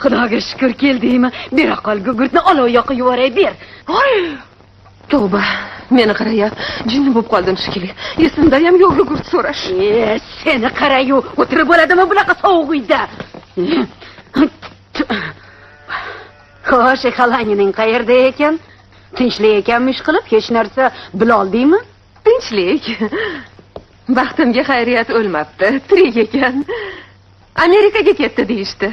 Xudoga shukr keldingmi? Bera qol gugurtni olov yoqib yuboray ber. Voy! Tavba, meni qaraya, jinni bo'lib qoldim shekilli. Esimda ham yo'q gugurt so'rash. Seni qarayu, o'tirib bo'ladimi bunaqa sovuq uyda? Xo'sh, xalangining qayerda ekan? Tinchlik ekanmish qilib, hech narsa biloldingmi? Tinchlik. Baxtimga xayriyat o'lmabdi, tirik ekan. Amerikaga ketdi deyishdi.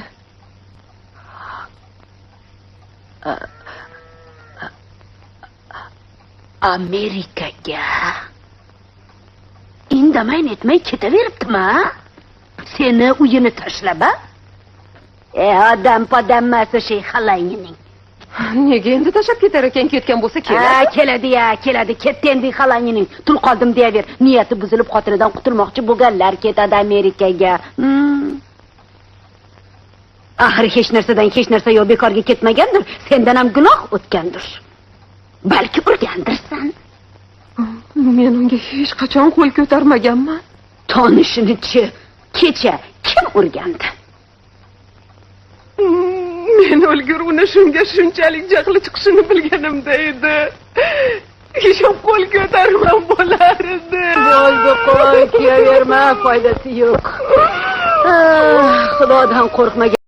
Amerikaga? Indamay netmay ketaveribdimi? Seni uyini tashlab-a? Odam podamasi shay xalangining. Nega endi tashlab ketar ekan, ketgan bo'lsa keladi. Keladi-ya, keladi. Ketdi endi xalangining. Tul qoldim deyaver. Niyati buzilib xotinidan qutulmoqchi bo'lganlar ketadi Amerikaga. Axir hech narsadan hech narsa yo bekorga ketmagandir. Sendan ham gunoh o'tgandir. Balki urgandirsan. Men unga hech qachon qo'l ko'tarmaganman. Tanishini-chi, kecha kim urgandi? Men o'lgur uni shunga shunchalik jahli chiqishini bilganimda edi. Ishim qo'l ko'tarmam bo'lar edi. Bo'ldi, qo'y, kiyaverma, foydasi yo'q. Xudodan qo'rqmagan